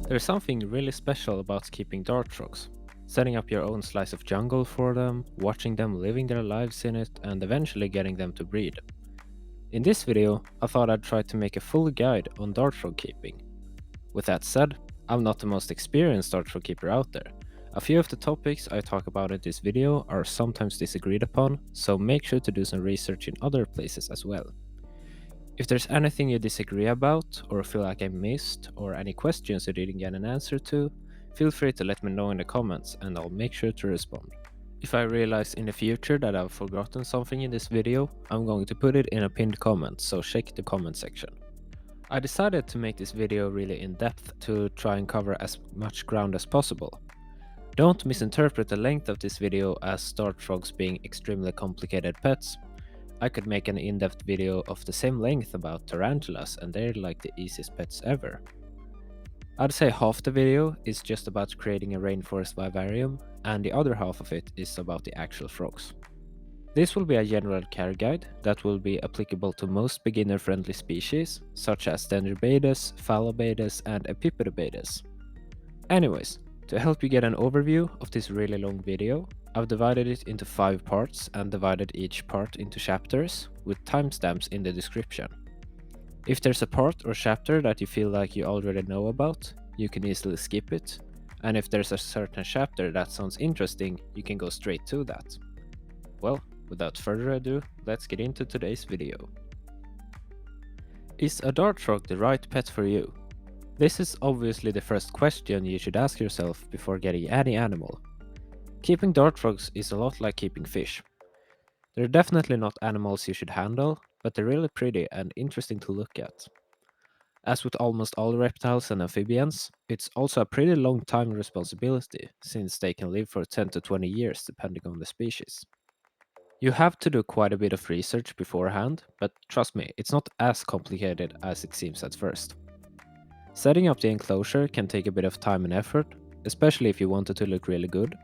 There's something really special about keeping dart frogs. Setting up your own slice of jungle for them, watching them living their lives in it, and eventually getting them to breed. In this video, I thought I'd try to make a full guide on dart frog keeping. With that said, I'm not the most experienced dart frog keeper out there. A few of the topics I talk about in this video are sometimes disagreed upon, so make sure to do some research in other places as well. If there's anything you disagree about, or feel like I missed, or any questions you didn't get an answer to, feel free to let me know in the comments and I'll make sure to respond. If I realize in the future that I've forgotten something in this video, I'm going to put it in a pinned comment, so check the comment section. I decided to make this video really in depth to try and cover as much ground as possible. Don't misinterpret the length of this video as dart frogs being extremely complicated pets. I could make an in-depth video of the same length about tarantulas and they're like the easiest pets ever. I'd say half the video is just about creating a rainforest vivarium and the other half of it is about the actual frogs. This will be a general care guide that will be applicable to most beginner-friendly species such as Dendrobates, Phalobates and Epipodobates. Anyways, to help you get an overview of this really long video, I've divided it into 5 parts and divided each part into chapters with timestamps in the description. If there's a part or chapter that you feel like you already know about, you can easily skip it, and if there's a certain chapter that sounds interesting, you can go straight to that. Well, without further ado, let's get into today's video. Is a dart frog the right pet for you? This is obviously the first question you should ask yourself before getting any animal. Keeping dart frogs is a lot like keeping fish. They're definitely not animals you should handle, but they're really pretty and interesting to look at. As with almost all reptiles and amphibians, it's also a pretty long time responsibility, since they can live for 10 to 20 years depending on the species. You have to do quite a bit of research beforehand, but trust me, it's not as complicated as it seems at first. Setting up the enclosure can take a bit of time and effort, especially if you want it to look really good,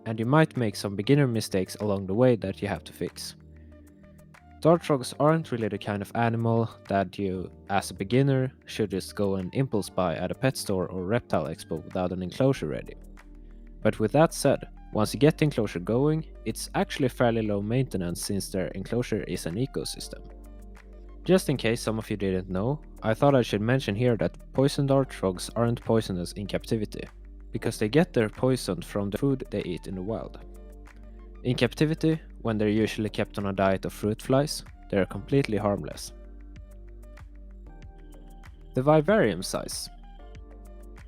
and you might make some beginner mistakes along the way that you have to fix. Dart frogs aren't really the kind of animal that you, as a beginner, should just go and impulse buy at a pet store or reptile expo without an enclosure ready. But with that said, once you get the enclosure going, it's actually fairly low maintenance since their enclosure is an ecosystem. Just in case some of you didn't know, I thought I should mention here that poison dart frogs aren't poisonous in captivity, because they get their poison from the food they eat in the wild. In captivity, when they're usually kept on a diet of fruit flies, they are completely harmless. The vivarium size.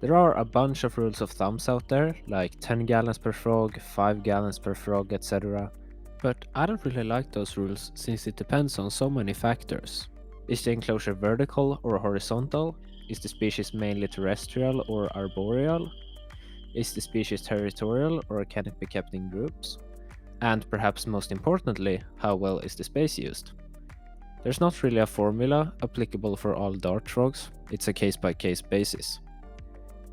There are a bunch of rules of thumbs out there, like 10 gallons per frog, 5 gallons per frog, etc. But I don't really like those rules since it depends on so many factors. Is the enclosure vertical or horizontal? Is the species mainly terrestrial or arboreal? Is the species territorial or can it be kept in groups? And perhaps most importantly, how well is the space used? There's not really a formula applicable for all dart frogs, it's a case-by-case basis.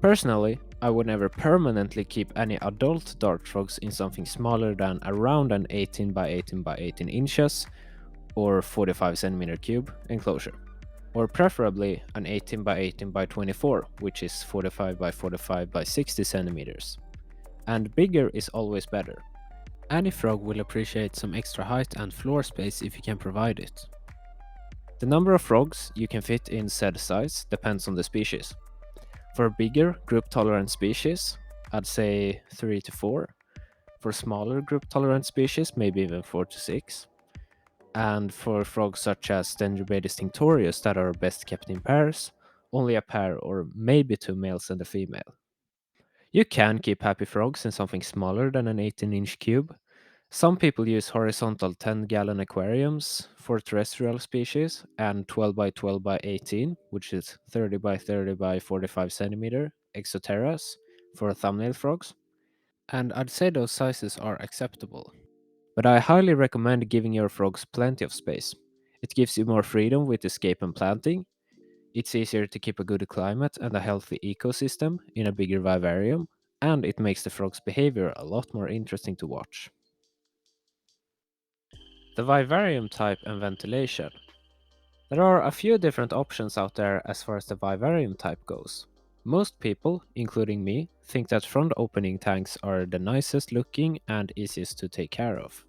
Personally, I would never permanently keep any adult dart frogs in something smaller than around an 18 by 18 by 18 inches or 45 cm cube enclosure, or preferably an 18 by 18 by 24, which is 45 by 45 by 60 centimeters. And bigger is always better. Any frog will appreciate some extra height and floor space if you can provide it. The number of frogs you can fit in said size depends on the species. For bigger, group-tolerant species, I'd say 3 to 4. For smaller group-tolerant species, maybe even 4 to 6. And for frogs such as Dendrobates tinctorius that are best kept in pairs, only a pair or maybe 2 males and a female. You can keep happy frogs in something smaller than an 18-inch cube. Some people use horizontal 10-gallon aquariums for terrestrial species and 12 by 12 by 18, which is 30 by 30 by 45 centimeter exoterras for thumbnail frogs. And I'd say those sizes are acceptable. But I highly recommend giving your frogs plenty of space. It gives you more freedom with escape and planting. It's easier to keep a good climate and a healthy ecosystem in a bigger vivarium, and it makes the frog's behavior a lot more interesting to watch. The vivarium type and ventilation. There are a few different options out there as far as the vivarium type goes. Most people, including me, think that front opening tanks are the nicest looking and easiest to take care of.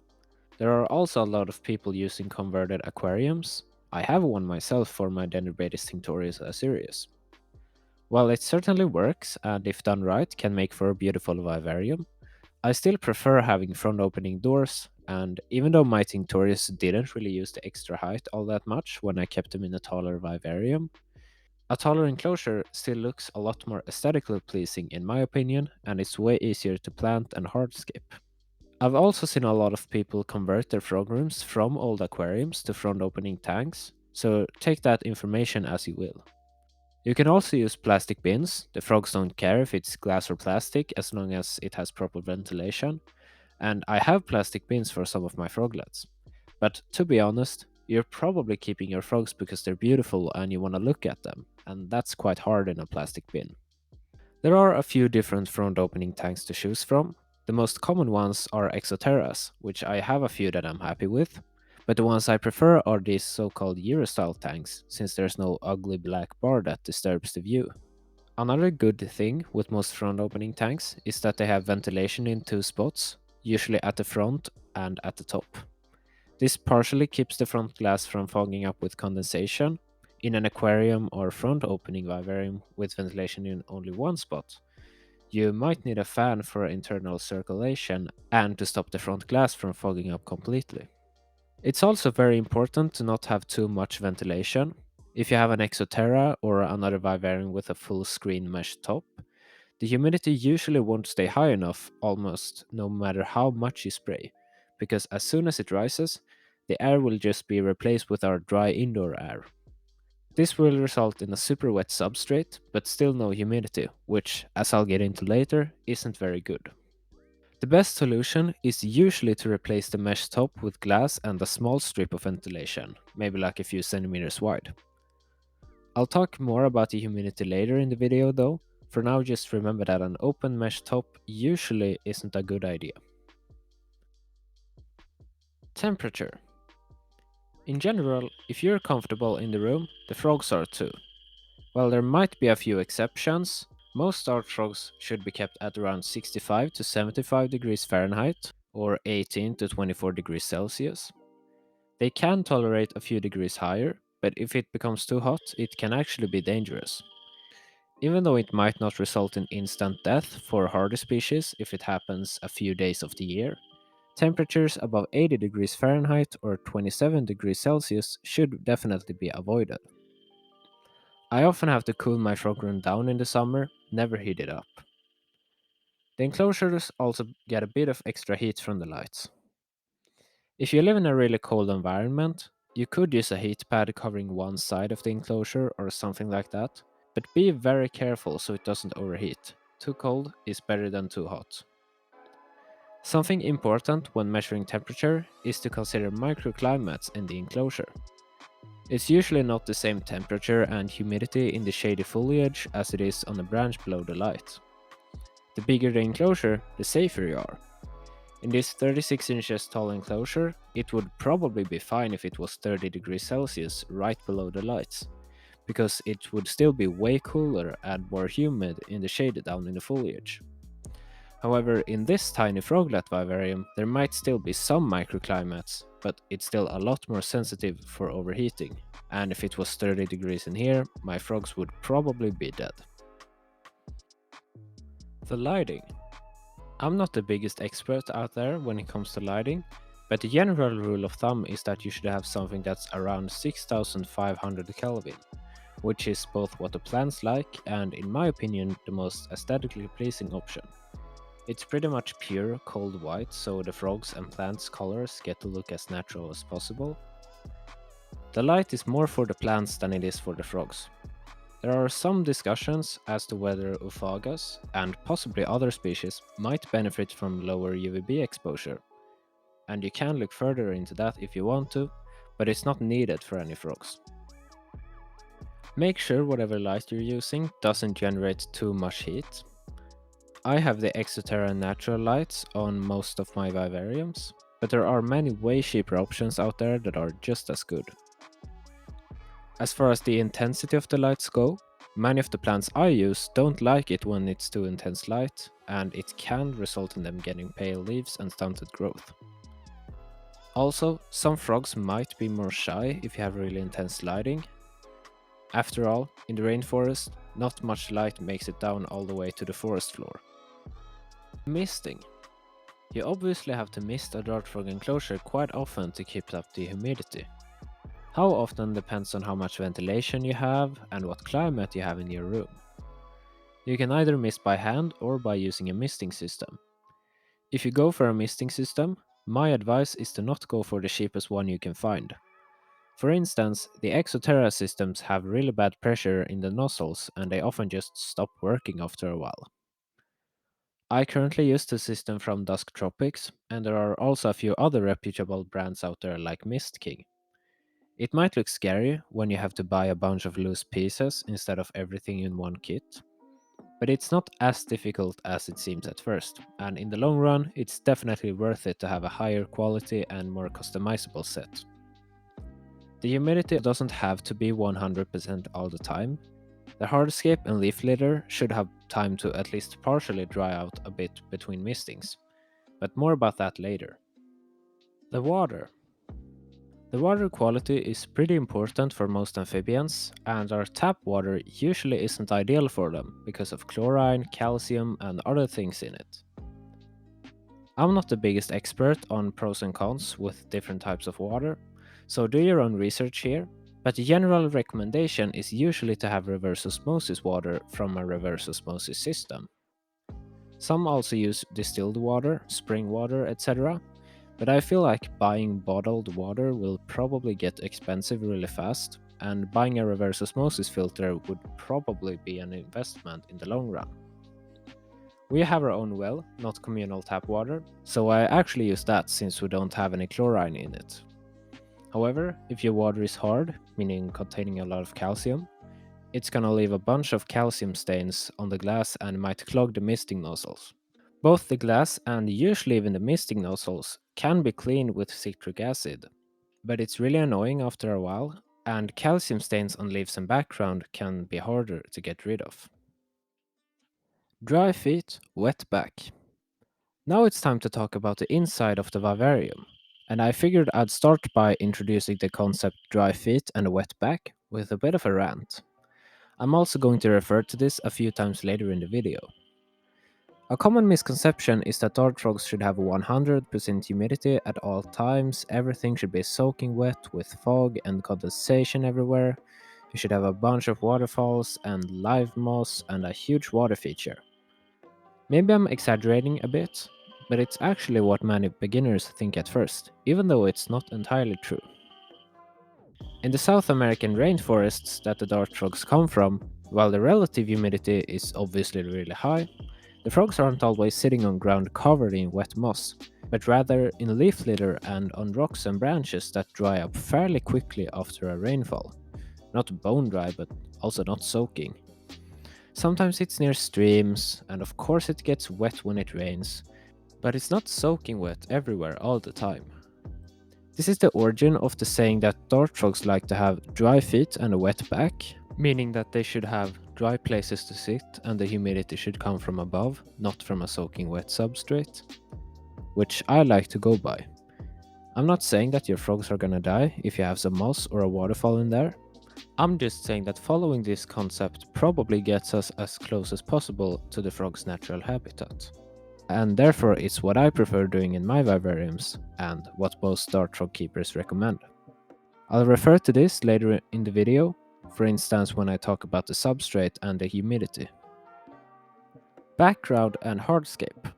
There are also a lot of people using converted aquariums. I have one myself for my Dendrobates tinctorius series. While it certainly works and if done right can make for a beautiful vivarium, I still prefer having front opening doors, and even though my tinctorius didn't really use the extra height all that much when I kept them in a taller vivarium, a taller enclosure still looks a lot more aesthetically pleasing in my opinion, and it's way easier to plant and hardscape. I've also seen a lot of people convert their frog rooms from old aquariums to front opening tanks, so take that information as you will. You can also use plastic bins. The frogs don't care if it's glass or plastic as long as it has proper ventilation, and I have plastic bins for some of my froglets. But to be honest, you're probably keeping your frogs because they're beautiful and you want to look at them, and that's quite hard in a plastic bin. There are a few different front opening tanks to choose from. The most common ones are Exoterras, which I have a few that I'm happy with, but the ones I prefer are these so-called Eurostyle tanks, since there's no ugly black bar that disturbs the view. Another good thing with most front opening tanks is that they have ventilation in two spots, usually at the front and at the top. This partially keeps the front glass from fogging up with condensation. In an aquarium or front opening vivarium with ventilation in only one spot, you might need a fan for internal circulation and to stop the front glass from fogging up completely. It's also very important to not have too much ventilation. If you have an Exoterra or another vivarium with a full screen mesh top, the humidity usually won't stay high enough almost no matter how much you spray, because as soon as it rises, the air will just be replaced with our dry indoor air. This will result in a super wet substrate, but still no humidity, which, as I'll get into later, isn't very good. The best solution is usually to replace the mesh top with glass and a small strip of ventilation, maybe like a few centimeters wide. I'll talk more about the humidity later in the video though. For now, just remember that an open mesh top usually isn't a good idea. Temperature. In general, if you're comfortable in the room, the frogs are too. While there might be a few exceptions, most dart frogs should be kept at around 65 to 75 degrees Fahrenheit or 18 to 24 degrees Celsius. They can tolerate a few degrees higher, but if it becomes too hot, it can actually be dangerous. Even though it might not result in instant death for hardy species if it happens a few days of the year, temperatures above 80 degrees Fahrenheit or 27 degrees Celsius should definitely be avoided. I often have to cool my frog room down in the summer, never heat it up. The enclosures also get a bit of extra heat from the lights. If you live in a really cold environment, you could use a heat pad covering one side of the enclosure or something like that, but be very careful so it doesn't overheat. Too cold is better than too hot. Something important when measuring temperature is to consider microclimates in the enclosure. It's usually not the same temperature and humidity in the shady foliage as it is on the branch below the light. The bigger the enclosure, the safer you are. In this 36 inches tall enclosure, it would probably be fine if it was 30 degrees Celsius right below the lights, because it would still be way cooler and more humid in the shade down in the foliage. However, in this tiny froglet vivarium, there might still be some microclimates, but it's still a lot more sensitive for overheating, and if it was 30 degrees in here, my frogs would probably be dead. The lighting. I'm not the biggest expert out there when it comes to lighting, but the general rule of thumb is that you should have something that's around 6500 Kelvin, which is both what the plants like and, in my opinion, the most aesthetically pleasing option. It's pretty much pure cold white, so the frogs and plants' colors get to look as natural as possible. The light is more for the plants than it is for the frogs. There are some discussions as to whether Ophagas and possibly other species might benefit from lower UVB exposure, and you can look further into that if you want to, but it's not needed for any frogs. Make sure whatever light you're using doesn't generate too much heat. I have the Exoterra natural lights on most of my vivariums, but there are many way cheaper options out there that are just as good. As far as the intensity of the lights go, Many of the plants I use don't like it when it's too intense light, and it can result in them getting pale leaves and stunted growth. Also, some frogs might be more shy if you have really intense lighting. After all, in the rainforest, not much light makes it down all the way to the forest floor. Misting. You obviously have to mist a dart frog enclosure quite often to keep up the humidity. How often depends on how much ventilation you have and what climate you have in your room. You can either mist by hand or by using a misting system. If you go for a misting system, my advice is to not go for the cheapest one you can find. For instance, the Exoterra systems have really bad pressure in the nozzles and they often just stop working after a while. I currently use the system from Dusk Tropics, and there are also a few other reputable brands out there like Mist King. It might look scary when you have to buy a bunch of loose pieces instead of everything in one kit, but it's not as difficult as it seems at first, and in the long run, it's definitely worth it to have a higher quality and more customizable set. The humidity doesn't have to be 100% all the time. The hardscape and leaf litter should have time to at least partially dry out a bit between mistings, but more about that later. The water. The water quality is pretty important for most amphibians, and our tap water usually isn't ideal for them because of chlorine, calcium, and other things in it. I'm not the biggest expert on pros and cons with different types of water, so do your own research here, but the general recommendation is usually to have reverse osmosis water from a reverse osmosis system. Some also use distilled water, spring water, etc., but I feel like buying bottled water will probably get expensive really fast, and buying a reverse osmosis filter would probably be an investment in the long run. We have our own well, not communal tap water, so I actually use that since we don't have any chlorine in it. However, if your water is hard, meaning containing a lot of calcium, it's gonna leave a bunch of calcium stains on the glass and might clog the misting nozzles. Both the glass and usually even the misting nozzles can be cleaned with citric acid, but it's really annoying after a while, and calcium stains on leaves and background can be harder to get rid of. Dry feet, wet back. Now it's time to talk about the inside of the vivarium, and I figured I'd start by introducing the concept dry feet and wet back with a bit of a rant. I'm also going to refer to this a few times later in the video. A common misconception is that dart frogs should have 100% humidity at all times, everything should be soaking wet with fog and condensation everywhere, you should have a bunch of waterfalls and live moss and a huge water feature. Maybe I'm exaggerating a bit, but it's actually what many beginners think at first, even though it's not entirely true. In the South American rainforests that the dart frogs come from, while the relative humidity is obviously really high, the frogs aren't always sitting on ground covered in wet moss, but rather in leaf litter and on rocks and branches that dry up fairly quickly after a rainfall. Not bone dry, but also not soaking. Sometimes it's near streams, and of course it gets wet when it rains, but it's not soaking wet everywhere all the time. This is the origin of the saying that dart frogs like to have dry feet and a wet back, meaning that they should have dry places to sit and the humidity should come from above, not from a soaking wet substrate, which I like to go by. I'm not saying that your frogs are gonna die if you have some moss or a waterfall in there. I'm just saying that following this concept probably gets us as close as possible to the frog's natural habitat. And therefore it's what I prefer doing in my vivariums and what most dart frog keepers recommend. I'll refer to this later in the video, for instance when I talk about the substrate and the humidity. Background and hardscape.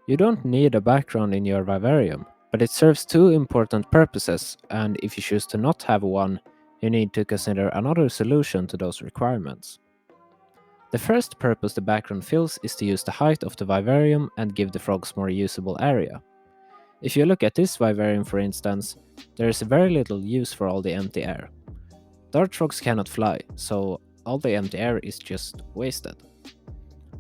You don't need a background in your vivarium, but it serves two important purposes, and if you choose to not have one, you need to consider another solution to those requirements. The first purpose the background fills is to use the height of the vivarium and give the frogs more usable area. If you look at this vivarium for instance, there is very little use for all the empty air. Dart frogs cannot fly, so all the empty air is just wasted.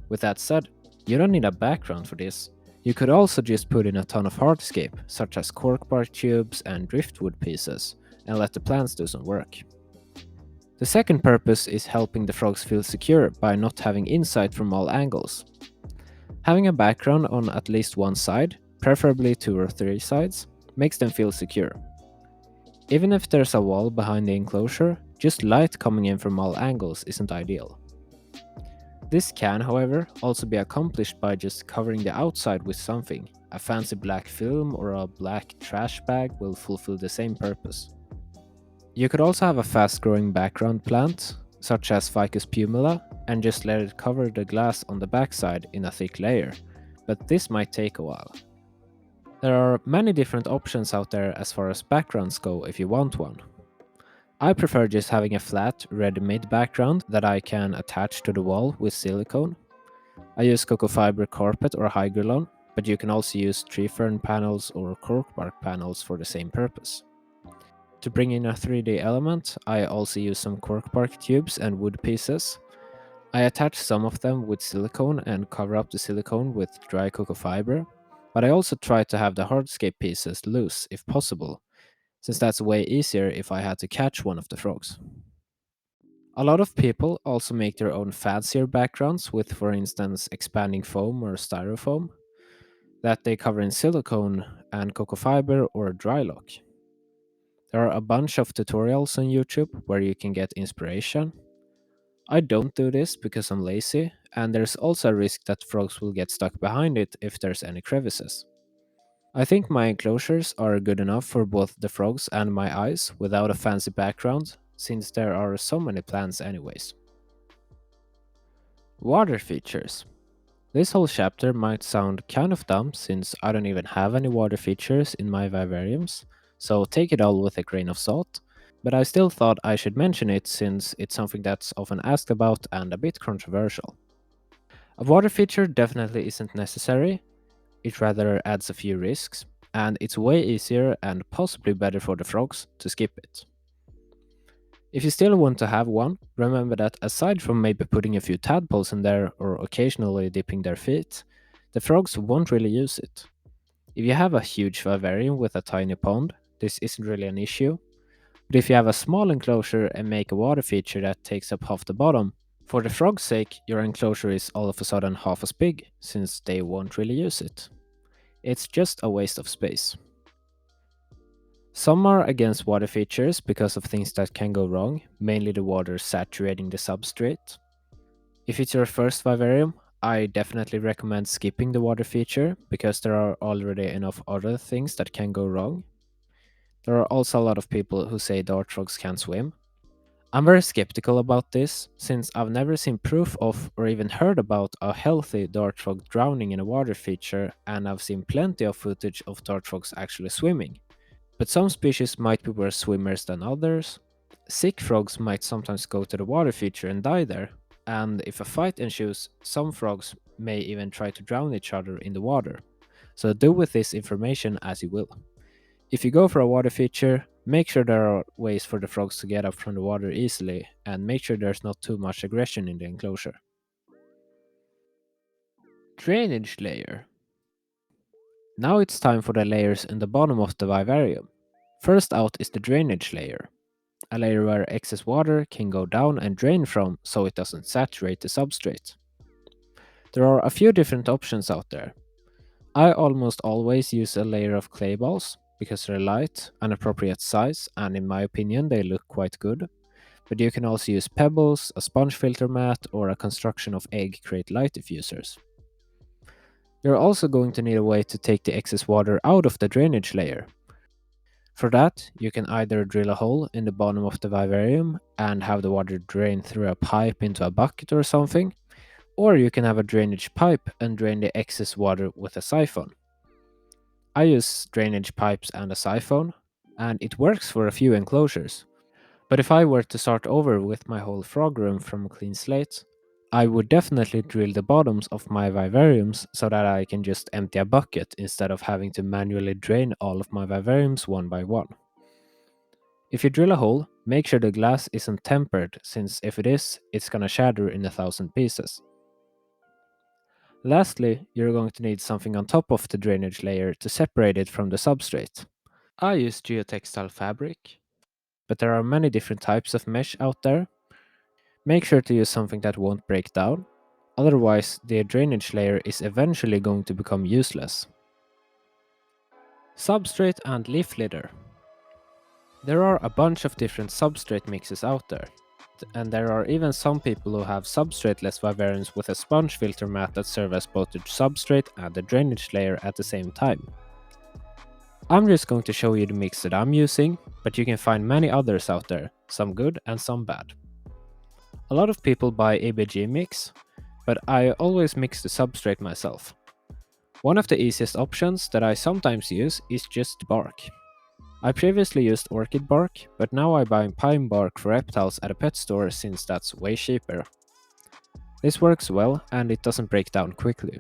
With that said, you don't need a background for this. You could also just put in a ton of hardscape, such as cork bark tubes and driftwood pieces, and let the plants do some work. The second purpose is helping the frogs feel secure by not having insight from all angles. Having a background on at least one side, preferably two or three sides, makes them feel secure. Even if there's a wall behind the enclosure, just light coming in from all angles isn't ideal. This can, however, also be accomplished by just covering the outside with something. A fancy black film or a black trash bag will fulfill the same purpose. You could also have a fast growing background plant, such as Ficus pumila, and just let it cover the glass on the backside in a thick layer, but this might take a while. There are many different options out there as far as backgrounds go if you want one. I prefer just having a flat, ready-made background that I can attach to the wall with silicone. I use cocoa fiber carpet or hydrolon, but you can also use tree fern panels or cork bark panels for the same purpose. To bring in a 3D element, I also use some cork bark tubes and wood pieces. I attach some of them with silicone and cover up the silicone with dry cocoa fiber, but I also try to have the hardscape pieces loose if possible, since that's way easier if I had to catch one of the frogs. A lot of people also make their own fancier backgrounds with, for instance, expanding foam or styrofoam that they cover in silicone and cocoa fiber or dry lock. There are a bunch of tutorials on YouTube where you can get inspiration. I don't do this because I'm lazy, and there's also a risk that frogs will get stuck behind it if there's any crevices. I think my enclosures are good enough for both the frogs and my eyes without a fancy background, since there are so many plants anyways. Water features. This whole chapter might sound kind of dumb since I don't even have any water features in my vivariums, so take it all with a grain of salt, but I still thought I should mention it since it's something that's often asked about and a bit controversial. A water feature definitely isn't necessary, it rather adds a few risks, and it's way easier and possibly better for the frogs to skip it. If you still want to have one, remember that aside from maybe putting a few tadpoles in there or occasionally dipping their feet, the frogs won't really use it. If you have a huge vivarium with a tiny pond, this isn't really an issue, but if you have a small enclosure and make a water feature that takes up half the bottom, for the frog's sake, your enclosure is all of a sudden half as big, since they won't really use it. It's just a waste of space. Some are against water features because of things that can go wrong, mainly the water saturating the substrate. If it's your first vivarium, I definitely recommend skipping the water feature because there are already enough other things that can go wrong. There are also a lot of people who say dart frogs can't swim. I'm very skeptical about this since I've never seen proof of or even heard about a healthy dart frog drowning in a water feature, and I've seen plenty of footage of dart frogs actually swimming. But some species might be worse swimmers than others. Sick frogs might sometimes go to the water feature and die there, and if a fight ensues, some frogs may even try to drown each other in the water. So do with this information as you will. If you go for a water feature, make sure there are ways for the frogs to get up from the water easily, and make sure there's not too much aggression in the enclosure. Drainage layer. Now it's time for the layers in the bottom of the vivarium. First out is the drainage layer, a layer where excess water can go down and drain from so it doesn't saturate the substrate. There are a few different options out there. I almost always use a layer of clay balls because they're light, an appropriate size, and in my opinion they look quite good. But you can also use pebbles, a sponge filter mat, or a construction of egg crate light diffusers. You're also going to need a way to take the excess water out of the drainage layer. For that, you can either drill a hole in the bottom of the vivarium and have the water drain through a pipe into a bucket or something, or you can have a drainage pipe and drain the excess water with a siphon. I use drainage pipes and a siphon, and it works for a few enclosures. But if I were to start over with my whole frog room from a clean slate, I would definitely drill the bottoms of my vivariums so that I can just empty a bucket instead of having to manually drain all of my vivariums one by one. If you drill a hole, make sure the glass isn't tempered, since if it is, it's gonna shatter in 1,000 pieces. Lastly, you're going to need something on top of the drainage layer to separate it from the substrate. I use geotextile fabric. but there are many different types of mesh out there. Make sure to use something that won't break down, otherwise the drainage layer is eventually going to become useless. Substrate and leaf litter. There are a bunch of different substrate mixes out there, and there are even some people who have substrateless vivariums with a sponge filter mat that serve as both the substrate and the drainage layer at the same time. I'm just going to show you the mix that I'm using, but you can find many others out there, some good and some bad. A lot of people buy ABG mix, but I always mix the substrate myself. One of the easiest options that I sometimes use is just bark. I previously used orchid bark, but now I buy pine bark for reptiles at a pet store since that's way cheaper. This works well and it doesn't break down quickly.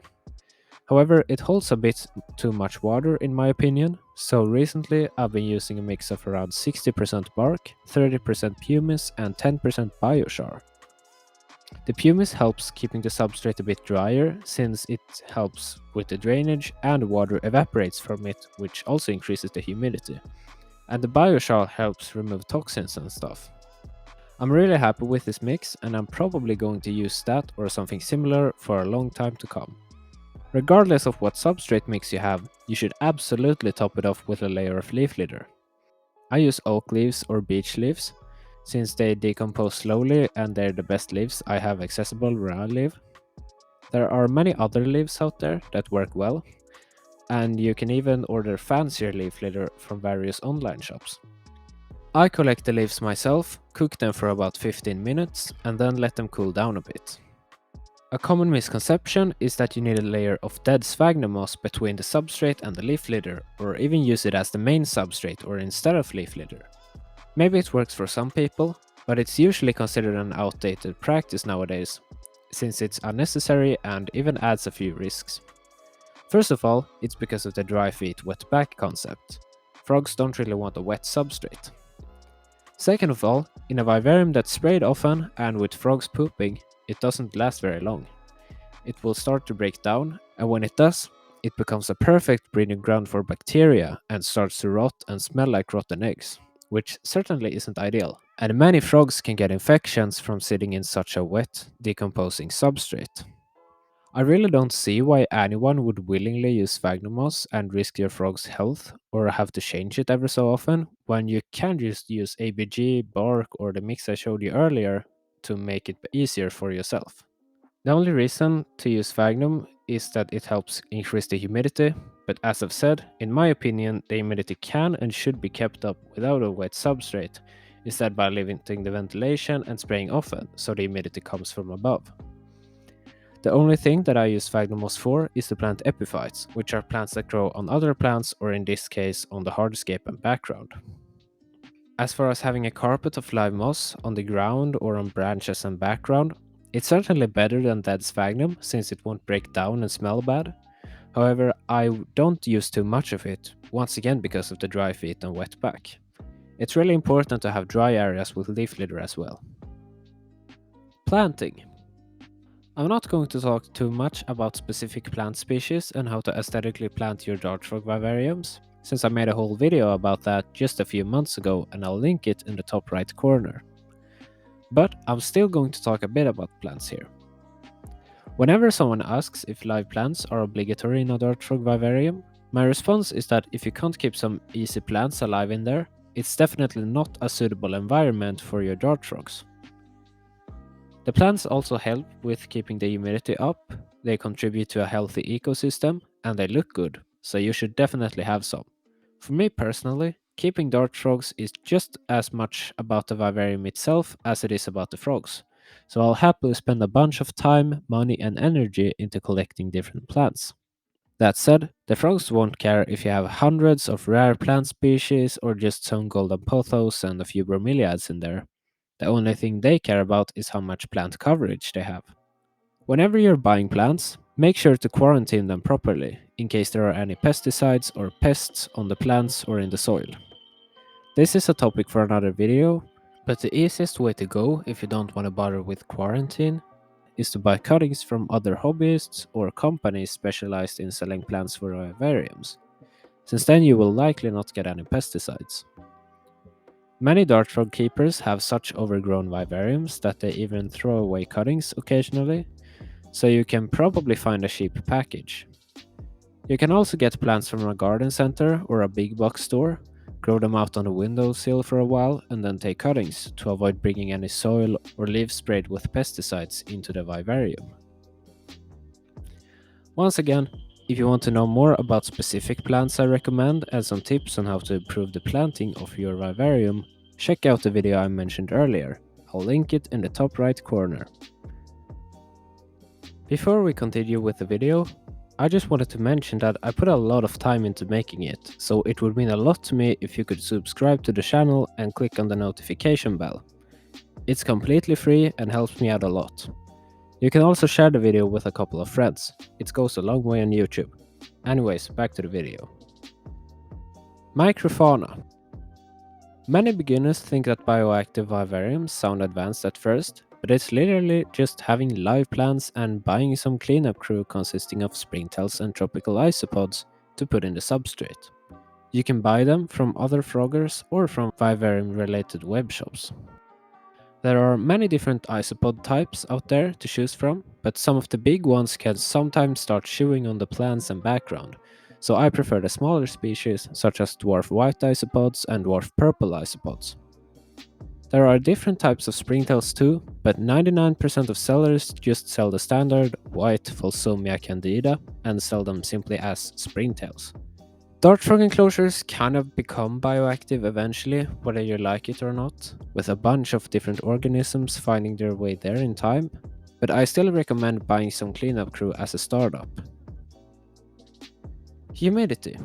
However, it holds a bit too much water in my opinion, so recently I've been using a mix of around 60% bark, 30% pumice and 10% biochar. The pumice helps keeping the substrate a bit drier since it helps with the drainage and water evaporates from it, which also increases the humidity. And the biochar helps remove toxins and stuff. I'm really happy with this mix and I'm probably going to use that or something similar for a long time to come. Regardless of what substrate mix you have, you should absolutely top it off with a layer of leaf litter. I use oak leaves or beech leaves, since they decompose slowly and they're the best leaves I have accessible where I live. There are many other leaves out there that work well, and you can even order fancier leaf litter from various online shops. I collect the leaves myself, cook them for about 15 minutes, and then let them cool down a bit. A common misconception is that you need a layer of dead sphagnum moss between the substrate and the leaf litter, or even use it as the main substrate or instead of leaf litter. Maybe it works for some people, but it's usually considered an outdated practice nowadays, since it's unnecessary and even adds a few risks. First of all, it's because of the dry feet wet back concept. Frogs don't really want a wet substrate. Second of all, in a vivarium that's sprayed often and with frogs pooping, it doesn't last very long. It will start to break down, and when it does, it becomes a perfect breeding ground for bacteria and starts to rot and smell like rotten eggs, which certainly isn't ideal. And many frogs can get infections from sitting in such a wet, decomposing substrate. I really don't see why anyone would willingly use sphagnum moss and risk your frog's health or have to change it every so often when you can just use ABG, bark, or the mix I showed you earlier to make it easier for yourself. The only reason to use sphagnum is that it helps increase the humidity, but as I've said, in my opinion, the humidity can and should be kept up without a wet substrate, instead by limiting the ventilation and spraying often so the humidity comes from above. The only thing that I use sphagnum moss for is to plant epiphytes, which are plants that grow on other plants or in this case on the hardscape and background. As far as having a carpet of live moss on the ground or on branches and background, it's certainly better than dead sphagnum since it won't break down and smell bad. However, I don't use too much of it, once again because of the dry feet and wet back. It's really important to have dry areas with leaf litter as well. Planting. I'm not going to talk too much about specific plant species and how to aesthetically plant your dart frog vivariums, since I made a whole video about that just a few months ago and I'll link it in the top right corner. But I'm still going to talk a bit about plants here. Whenever someone asks if live plants are obligatory in a dart frog vivarium, my response is that if you can't keep some easy plants alive in there, it's definitely not a suitable environment for your dart frogs. The plants also help with keeping the humidity up, they contribute to a healthy ecosystem, and they look good, so you should definitely have some. For me personally, keeping dart frogs is just as much about the vivarium itself as it is about the frogs, so I'll happily spend a bunch of time, money, and energy into collecting different plants. That said, the frogs won't care if you have hundreds of rare plant species or just some golden pothos and a few bromeliads in there. The only thing they care about is how much plant coverage they have. Whenever you're buying plants, make sure to quarantine them properly, in case there are any pesticides or pests on the plants or in the soil. This is a topic for another video, but the easiest way to go if you don't want to bother with quarantine is to buy cuttings from other hobbyists or companies specialized in selling plants for vivariums, since then you will likely not get any pesticides. Many dart frog keepers have such overgrown vivariums that they even throw away cuttings occasionally, so you can probably find a cheap package. You can also get plants from a garden center or a big box store, grow them out on the windowsill for a while, and then take cuttings to avoid bringing any soil or leaves sprayed with pesticides into the vivarium. Once again, if you want to know more about specific plants I recommend and some tips on how to improve the planting of your vivarium, check out the video I mentioned earlier. I'll link it in the top right corner. Before we continue with the video, I just wanted to mention that I put a lot of time into making it, so it would mean a lot to me if you could subscribe to the channel and click on the notification bell. It's completely free and helps me out a lot. You can also share the video with a couple of friends. It goes a long way on YouTube. Anyways, back to the video. Microfauna. Many beginners think that bioactive vivariums sound advanced at first, but it's literally just having live plants and buying some cleanup crew consisting of springtails and tropical isopods to put in the substrate. You can buy them from other froggers or from vivarium related web shops. There are many different isopod types out there to choose from, but some of the big ones can sometimes start chewing on the plants and background, so I prefer the smaller species such as dwarf white isopods and dwarf purple isopods. There are different types of springtails too, but 99% of sellers just sell the standard white Folsomia candida and sell them simply as springtails. Dart frog enclosures kind of become bioactive eventually, whether you like it or not, with a bunch of different organisms finding their way there in time, but I still recommend buying some cleanup crew as a startup. Humidity.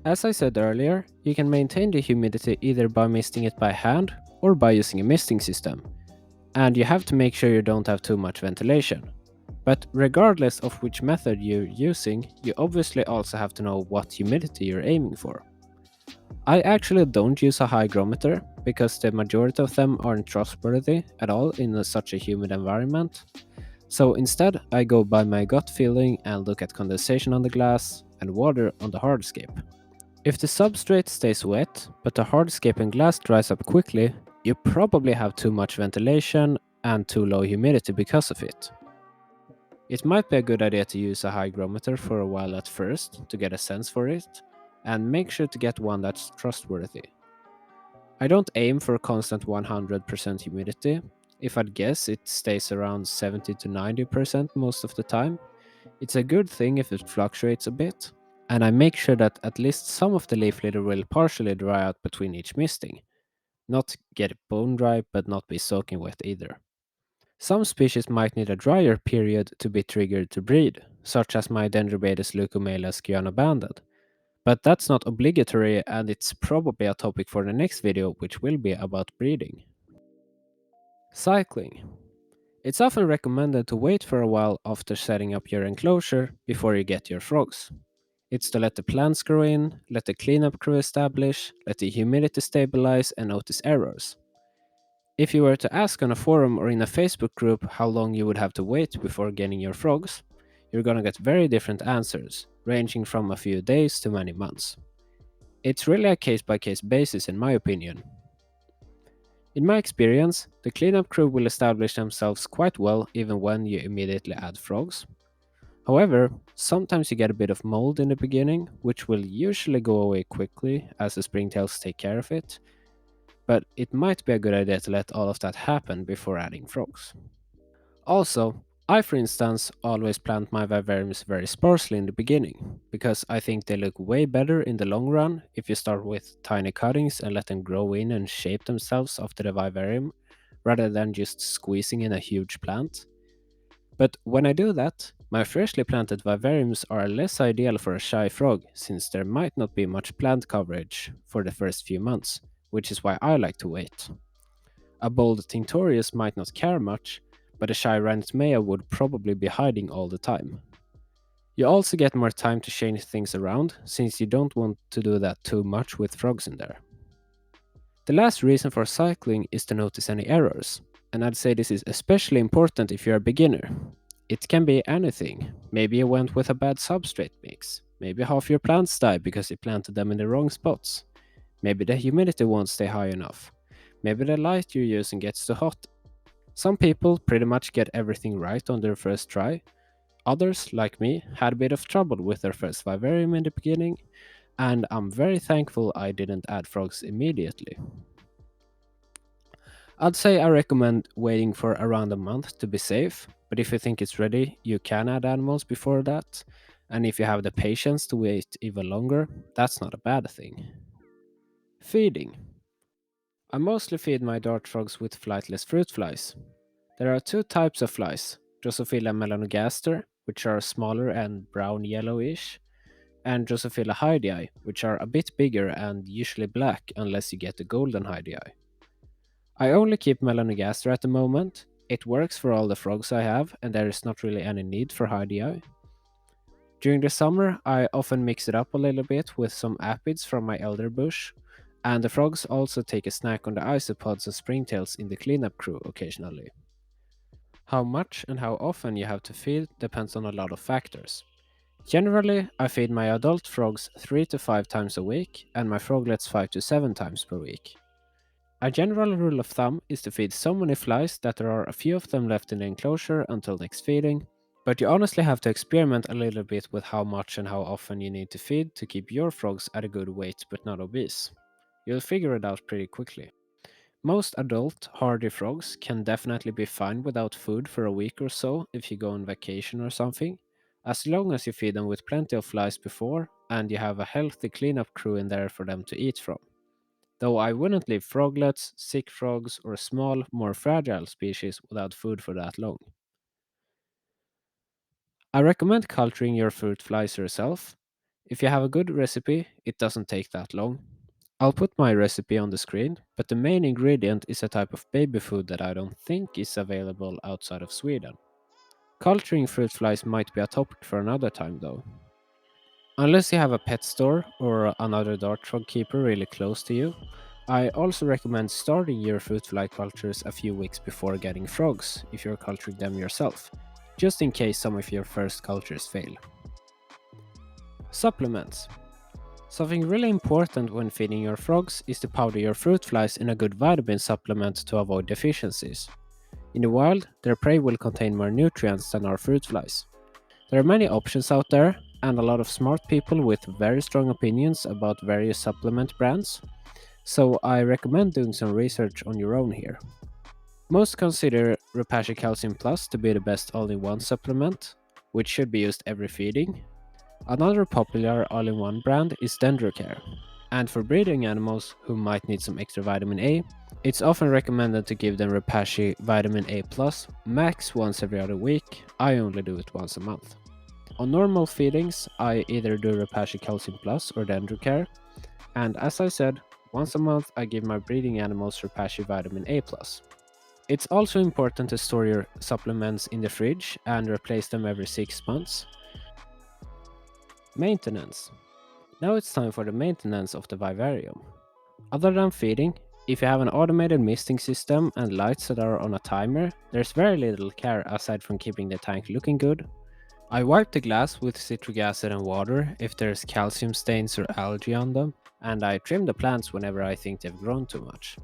As I said earlier, you can maintain the humidity either by misting it by hand or by using a misting system, and you have to make sure you don't have too much ventilation. But regardless of which method you're using, you obviously also have to know what humidity you're aiming for. I actually don't use a hygrometer because the majority of them aren't trustworthy at all in such a humid environment. So instead, I go by my gut feeling and look at condensation on the glass and water on the hardscape. If the substrate stays wet, but the hardscape and glass dries up quickly, you probably have too much ventilation and too low humidity because of it. It might be a good idea to use a hygrometer for a while at first to get a sense for it, and make sure to get one that's trustworthy. I don't aim for constant 100% humidity. If I'd guess, it stays around 70 to 90% most of the time. It's a good thing if it fluctuates a bit, and I make sure that at least some of the leaf litter will partially dry out between each misting. Not get bone dry, but not be soaking wet either. Some species might need a drier period to be triggered to breed, such as my Dendrobates leucomelas Guyana banded. But that's not obligatory, and it's probably a topic for the next video, which will be about breeding. Cycling. It's often recommended to wait for a while after setting up your enclosure before you get your frogs. It's to let the plants grow in, let the cleanup crew establish, let the humidity stabilize, and notice errors. If you were to ask on a forum or in a Facebook group how long you would have to wait before getting your frogs, you're gonna get very different answers, ranging from a few days to many months. It's really a case by case basis, in my opinion. In my experience, the cleanup crew will establish themselves quite well even when you immediately add frogs. However, sometimes you get a bit of mold in the beginning, which will usually go away quickly as the springtails take care of it, but it might be a good idea to let all of that happen before adding frogs. Also, I for instance always plant my vivariums very sparsely in the beginning, because I think they look way better in the long run if you start with tiny cuttings and let them grow in and shape themselves after the vivarium, rather than just squeezing in a huge plant. But when I do that, my freshly planted vivariums are less ideal for a shy frog, since there might not be much plant coverage for the first few months, which is why I like to wait. A bold Tinctorius might not care much, but a shy Ranitmea would probably be hiding all the time. You also get more time to change things around, since you don't want to do that too much with frogs in there. The last reason for cycling is to notice any errors, and I'd say this is especially important if you're a beginner. It can be anything. Maybe you went with a bad substrate mix. Maybe half your plants died because you planted them in the wrong spots. Maybe the humidity won't stay high enough. Maybe the light you're using gets too hot. Some people pretty much get everything right on their first try. Others, like me, had a bit of trouble with their first vivarium in the beginning, and I'm very thankful I didn't add frogs immediately. I'd say I recommend waiting for around a month to be safe, but if you think it's ready, you can add animals before that. And if you have the patience to wait even longer, that's not a bad thing. Feeding. I mostly feed my dart frogs with flightless fruit flies. There are two types of flies, Drosophila melanogaster, which are smaller and brown yellowish, and Drosophila hydei, which are a bit bigger and usually black unless you get the golden hydei. I only keep melanogaster at the moment. It works for all the frogs I have, and there is not really any need for hydei. During the summer, I often mix it up a little bit with some aphids from my elder bush, and the frogs also take a snack on the isopods and springtails in the cleanup crew occasionally. How much and how often you have to feed depends on a lot of factors. Generally, I feed my adult frogs 3 to 5 times a week and my froglets 5 to 7 times per week. A general rule of thumb is to feed so many flies that there are a few of them left in the enclosure until next feeding, but you honestly have to experiment a little bit with how much and how often you need to feed to keep your frogs at a good weight but not obese. You'll figure it out pretty quickly. Most adult, hardy frogs can definitely be fine without food for a week or so if you go on vacation or something, as long as you feed them with plenty of flies before and you have a healthy cleanup crew in there for them to eat from. Though I wouldn't leave froglets, sick frogs, or small, more fragile species without food for that long. I recommend culturing your fruit flies yourself. If you have a good recipe, it doesn't take that long. I'll put my recipe on the screen, but the main ingredient is a type of baby food that I don't think is available outside of Sweden. Culturing fruit flies might be a topic for another time though. Unless you have a pet store or another dart frog keeper really close to you, I also recommend starting your fruit fly cultures a few weeks before getting frogs if you're culturing them yourself, just in case some of your first cultures fail. Supplements. Something really important when feeding your frogs is to powder your fruit flies in a good vitamin supplement to avoid deficiencies. In the wild, their prey will contain more nutrients than our fruit flies. There are many options out there, and a lot of smart people with very strong opinions about various supplement brands, so I recommend doing some research on your own here. Most consider Repashy Calcium Plus to be the best all-in-one supplement, which should be used every feeding. Another popular all-in-one brand is Dendrocare, and for breeding animals who might need some extra vitamin A, it's often recommended to give them Repashy Vitamin A Plus max once every other week. I only do it once a month. On normal feedings, I either do Repashy Calcium Plus or Dendrocare, and as I said, once a month I give my breeding animals Repashy Vitamin A Plus. It's also important to store your supplements in the fridge and replace them every 6 months. Maintenance. Now it's time for the maintenance of the vivarium. Other than feeding, if you have an automated misting system and lights that are on a timer, there's very little care aside from keeping the tank looking good. I wipe the glass with citric acid and water if there's calcium stains or algae on them, and I trim the plants whenever I think they've grown too much.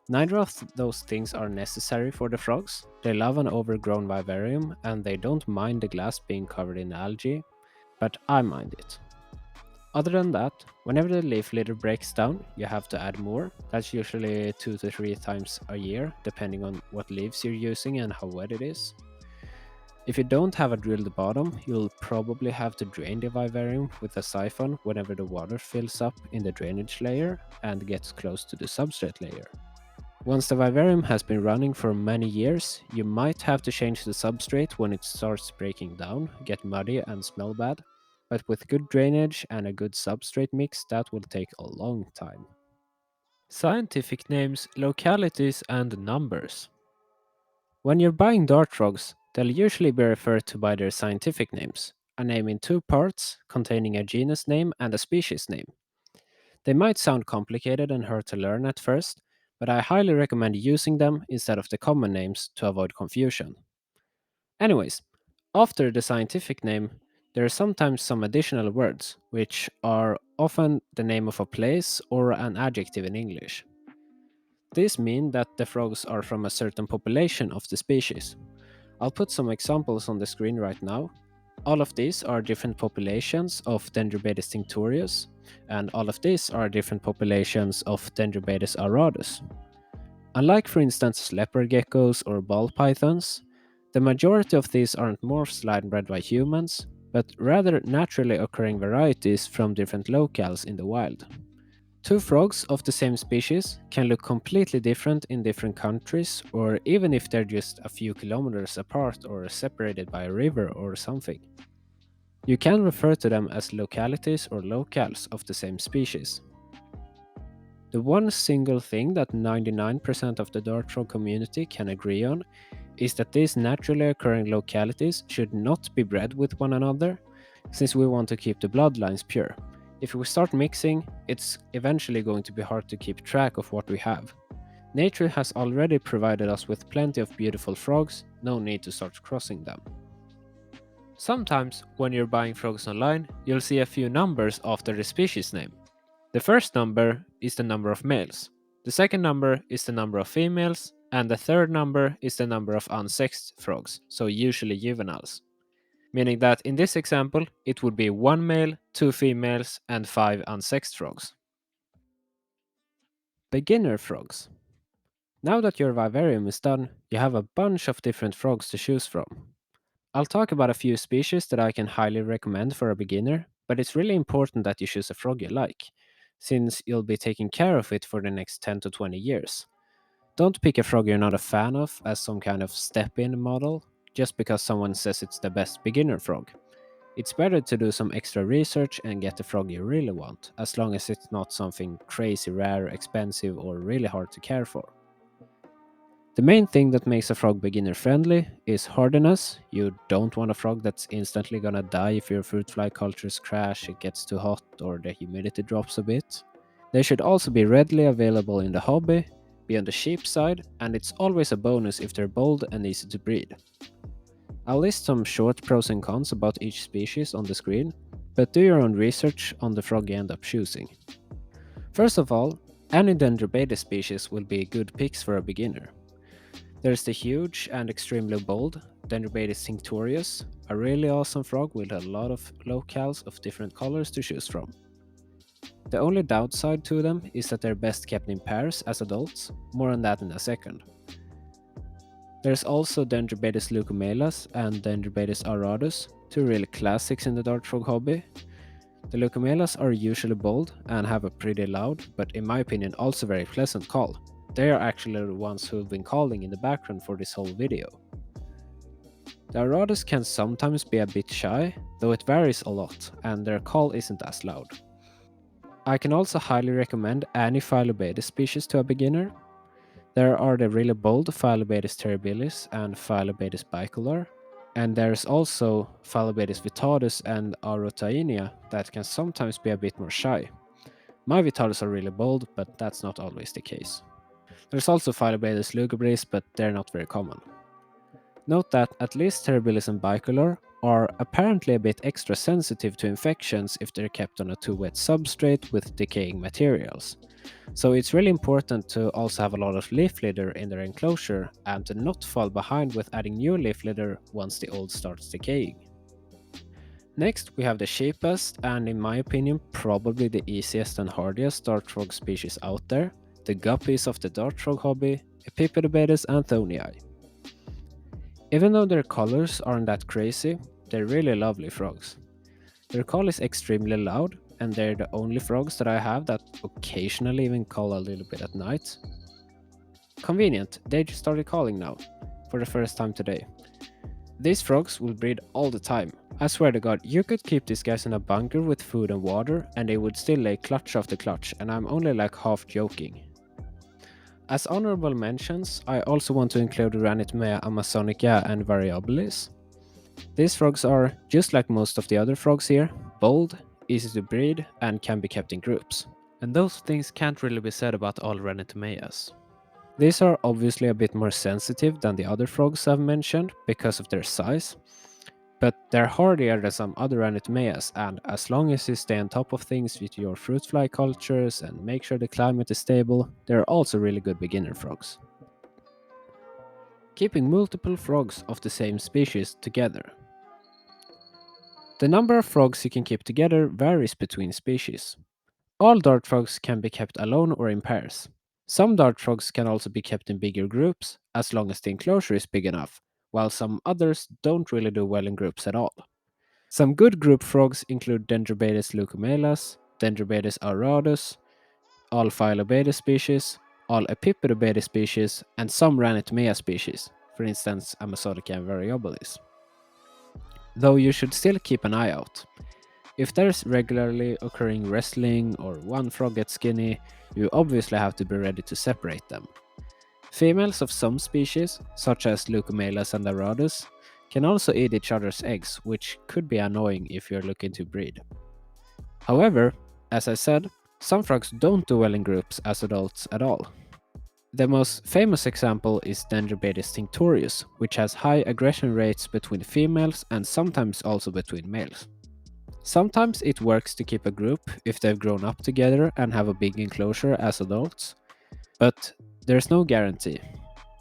Neither of those things are necessary for the frogs. They love an overgrown vivarium and they don't mind the glass being covered in algae, but I mind it. Other than that, whenever the leaf litter breaks down, you have to add more. That's usually 2 to 3 times a year, depending on what leaves you're using and how wet it is. If you don't have a drilled bottom, you'll probably have to drain the vivarium with a siphon whenever the water fills up in the drainage layer and gets close to the substrate layer. Once the vivarium has been running for many years, you might have to change the substrate when it starts breaking down, get muddy and smell bad, but with good drainage and a good substrate mix, that will take a long time. Scientific names, localities, and numbers. When you're buying dart frogs, they'll usually be referred to by their scientific names, a name in two parts containing a genus name and a species name. They might sound complicated and hard to learn at first, but I highly recommend using them instead of the common names to avoid confusion. Anyways, after the scientific name, there are sometimes some additional words, which are often the name of a place or an adjective in English. These mean that the frogs are from a certain population of the species. I'll put some examples on the screen right now. All of these are different populations of Dendrobates tinctorius, and all of these are different populations of Dendrobates auratus. Unlike, for instance, leopard geckos or ball pythons, the majority of these aren't morphs line-bred by humans, but rather naturally occurring varieties from different locales in the wild. Two frogs of the same species can look completely different in different countries, or even if they're just a few kilometers apart or separated by a river or something. You can refer to them as localities or locales of the same species. The one single thing that 99% of the dart frog community can agree on is that these naturally occurring localities should not be bred with one another, since we want to keep the bloodlines pure. If we start mixing, it's eventually going to be hard to keep track of what we have. Nature has already provided us with plenty of beautiful frogs, no need to start crossing them. Sometimes, when you're buying frogs online, you'll see a few numbers after the species name. The first number is the number of males, the second number is the number of females, and the third number is the number of unsexed frogs, so usually juveniles. Meaning that in this example, it would be 1 male, 2 females, and 5 unsexed frogs. Beginner frogs. Now that your vivarium is done, you have a bunch of different frogs to choose from. I'll talk about a few species that I can highly recommend for a beginner, but it's really important that you choose a frog you like, since you'll be taking care of it for the next 10 to 20 years. Don't pick a frog you're not a fan of as some kind of step in model, just because someone says it's the best beginner frog. It's better to do some extra research and get the frog you really want, as long as it's not something crazy rare, expensive, or really hard to care for. The main thing that makes a frog beginner friendly is hardiness. You don't want a frog that's instantly gonna die if your fruit fly cultures crash, it gets too hot, or the humidity drops a bit. They should also be readily available in the hobby, be on the cheap side, and it's always a bonus if they're bold and easy to breed. I'll list some short pros and cons about each species on the screen, but do your own research on the frog you end up choosing. First of all, any Dendrobates species will be good picks for a beginner. There's the huge and extremely bold Dendrobates tinctorius, a really awesome frog with a lot of locales of different colors to choose from. The only downside to them is that they're best kept in pairs as adults, more on that in a second. There's also Dendrobates leucomelas and Dendrobates auratus, two real classics in the dart frog hobby. The leucomelas are usually bold and have a pretty loud, but in my opinion also very pleasant call. They are actually the ones who've been calling in the background for this whole video. The auratus can sometimes be a bit shy, though it varies a lot, and their call isn't as loud. I can also highly recommend any Phyllobates species to a beginner. There are the really bold Phyllobates terribilis and Phyllobates bicolor, and there's also Phyllobates vittatus and Aurotainia that can sometimes be a bit more shy. My vittatus are really bold, but that's not always the case. There's also Phyllobates lugubris, but they're not very common. Note that at least terribilis and bicolor are apparently a bit extra sensitive to infections if they're kept on a too wet substrate with decaying materials. So it's really important to also have a lot of leaf litter in their enclosure and to not fall behind with adding new leaf litter once the old starts decaying. Next, we have the cheapest and, in my opinion, probably the easiest and hardiest dart frog species out there, the guppies of the dart frog hobby, Epipedobates anthonii. Even though their colors aren't that crazy, they're really lovely frogs. Their call is extremely loud, and they're the only frogs that I have that occasionally even call a little bit at night. Convenient, they just started calling now, for the first time today. These frogs will breed all the time. I swear to god, you could keep these guys in a bunker with food and water and they would still lay clutch after clutch, and I'm only like half joking. As honorable mentions, I also want to include Ranitmea amazonica and Variabilis. These frogs are, just like most of the other frogs here, bold, easy to breed, and can be kept in groups. And those things can't really be said about all Ranitmeas. These are obviously a bit more sensitive than the other frogs I've mentioned because of their size, But they're hardier than some other Ranitomeas, and as long as you stay on top of things with your fruit fly cultures and make sure the climate is stable, they're also really good beginner frogs. Keeping multiple frogs of the same species together. The number of frogs you can keep together varies between species. All dart frogs can be kept alone or in pairs. Some dart frogs can also be kept in bigger groups, as long as the enclosure is big enough, while some others don't really do well in groups at all. Some good group frogs include Dendrobates leucomelas, Dendrobates auradus, all Phyllobates species, all Epipodobates species, and some Ranitomea species, for instance Amazonica and Variobolis. Though you should still keep an eye out. If there's regularly occurring wrestling or one frog gets skinny, you obviously have to be ready to separate them. Females of some species, such as Leucomelas and Aradus, can also eat each other's eggs, which could be annoying if you're looking to breed. However, as I said, some frogs don't do well in groups as adults at all. The most famous example is Dendrobates tinctorius, which has high aggression rates between females and sometimes also between males. Sometimes it works to keep a group if they've grown up together and have a big enclosure as adults, but there's no guarantee.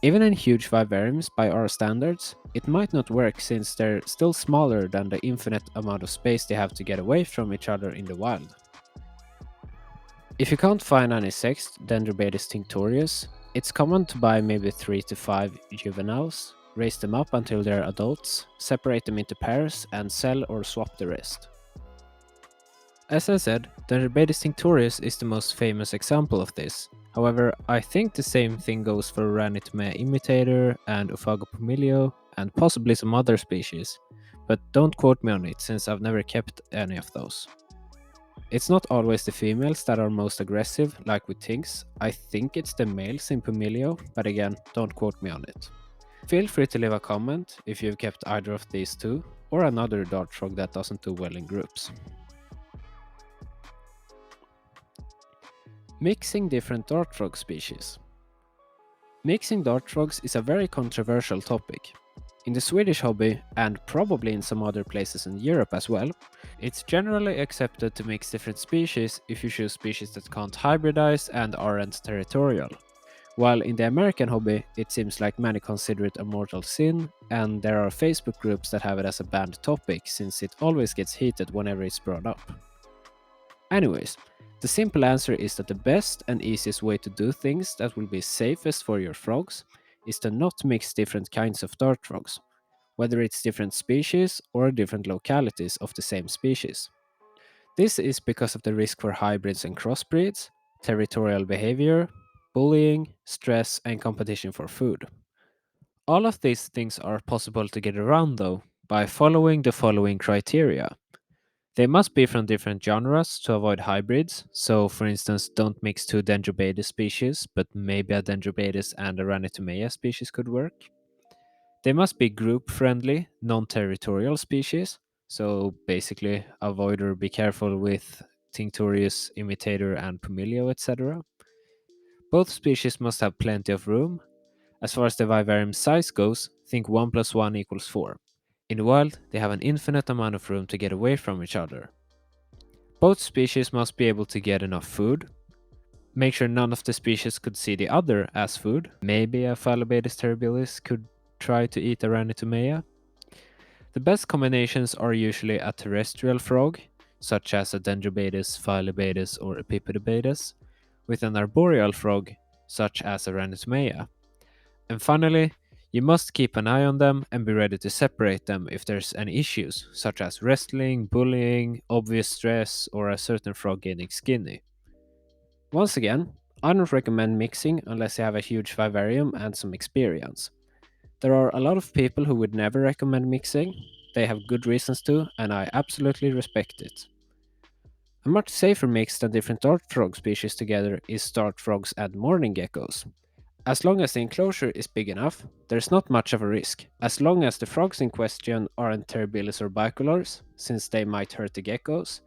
Even in huge vivariums by our standards, it might not work since they're still smaller than the infinite amount of space they have to get away from each other in the wild. If you can't find any sexed Dendrobates tinctorius, it's common to buy maybe 3 to 5 juveniles, raise them up until they're adults, separate them into pairs, and sell or swap the rest. As I said, Dendrobates tinctorius is the most famous example of this. However, I think the same thing goes for Ranitomea imitator and Ophagopomilio and possibly some other species, but don't quote me on it since I've never kept any of those. It's not always the females that are most aggressive, like with tinks. I think it's the males in Pomilio, but again, don't quote me on it. Feel free to leave a comment if you've kept either of these two, or another dart frog that doesn't do well in groups. Mixing different dart frog species. Mixing dart frogs is a very controversial topic. In the Swedish hobby, and probably in some other places in Europe as well, it's generally accepted to mix different species if you choose species that can't hybridize and aren't territorial. While in the American hobby, it seems like many consider it a mortal sin, and there are Facebook groups that have it as a banned topic since it always gets heated whenever it's brought up. Anyways, the simple answer is that the best and easiest way to do things that will be safest for your frogs is to not mix different kinds of dart frogs, whether it's different species or different localities of the same species. This is because of the risk for hybrids and crossbreeds, territorial behavior, bullying, stress, and competition for food. All of these things are possible to get around though by following the following criteria. They must be from different genres to avoid hybrids, so for instance don't mix two Dendrobates species, but maybe a Dendrobates and a Ranitomea species could work. They must be group friendly, non territorial species, so basically avoid or be careful with Tinctorius, Imitator, and Pomilio, etc. Both species must have plenty of room. As far as the vivarium size goes, think 1 plus 1 equals 4. In the wild, they have an infinite amount of room to get away from each other. Both species must be able to get enough food. Make sure none of the species could see the other as food. Maybe a Phyllobates terribilis could try to eat a Ranitomea. The best combinations are usually a terrestrial frog, such as a Dendrobates, Phyllobates, or Epipodobates, with an arboreal frog, such as a Ranitomea. And finally, you must keep an eye on them and be ready to separate them if there's any issues, such as wrestling, bullying, obvious stress, or a certain frog getting skinny. Once again, I don't recommend mixing unless you have a huge vivarium and some experience. There are a lot of people who would never recommend mixing, they have good reasons to, and I absolutely respect it. A much safer mix than different dart frog species together is dart frogs and mourning geckos. As long as the enclosure is big enough, there's not much of a risk, as long as the frogs in question aren't terribilis or bicolors, since they might hurt the geckos,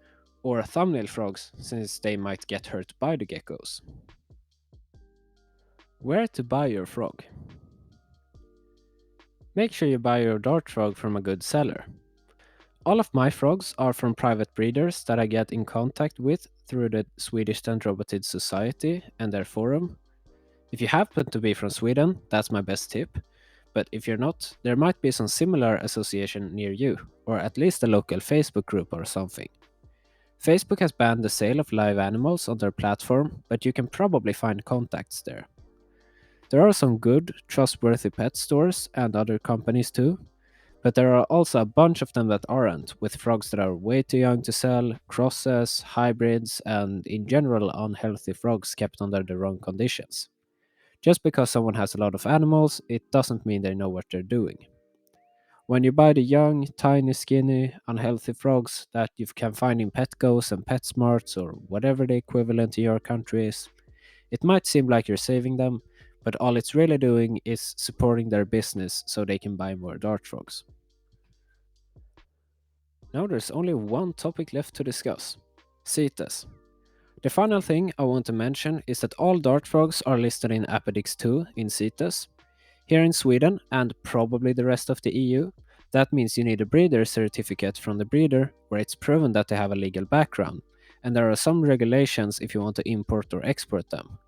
or thumbnail frogs, since they might get hurt by the geckos. Where to buy your frog? Make sure you buy your dart frog from a good seller. All of my frogs are from private breeders that I get in contact with through the Swedish Dendrobotid Society and their forum. If you happen to be from Sweden, that's my best tip. But if you're not, there might be some similar association near you, or at least a local Facebook group or something. Facebook has banned the sale of live animals on their platform, but you can probably find contacts there. There are some good, trustworthy pet stores and other companies too, but there are also a bunch of them that aren't, with frogs that are way too young to sell, crosses, hybrids, and in general unhealthy frogs kept under the wrong conditions. Just because someone has a lot of animals, it doesn't mean they know what they're doing. When you buy the young, tiny, skinny, unhealthy frogs that you can find in Petco's and PetSmarts or whatever the equivalent in your country is, it might seem like you're saving them, but all it's really doing is supporting their business so they can buy more dart frogs. Now there's only one topic left to discuss: CITES. The final thing I want to mention is that all dart frogs are listed in Appendix 2 in CITES. Here in Sweden, and probably the rest of the EU, that means you need a breeder certificate from the breeder where it's proven that they have a legal background, and there are some regulations if you want to import or export them.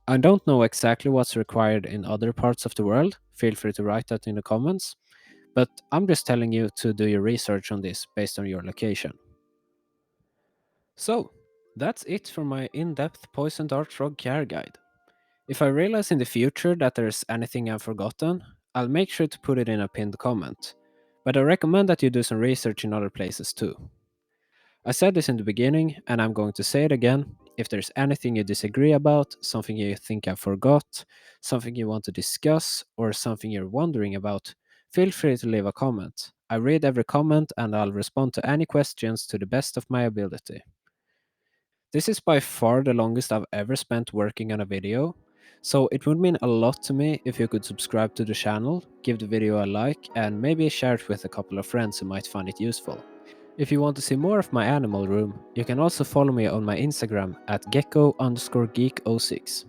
I don't know exactly what's required in other parts of the world, feel free to write that in the comments, but I'm just telling you to do your research on this based on your location. So, that's it for my in-depth poison dart frog care guide. If I realize in the future that there's anything I've forgotten, I'll make sure to put it in a pinned comment. But I recommend that you do some research in other places too. I said this in the beginning, and I'm going to say it again. If there's anything you disagree about, something you think I forgot, something you want to discuss, or something you're wondering about, feel free to leave a comment. I read every comment and I'll respond to any questions to the best of my ability. This is by far the longest I've ever spent working on a video, so it would mean a lot to me if you could subscribe to the channel, give the video a like, and maybe share it with a couple of friends who might find it useful. If you want to see more of my animal room, you can also follow me on my Instagram at gecko_geek06.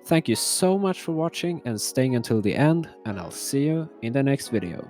Thank you so much for watching and staying until the end, and I'll see you in the next video.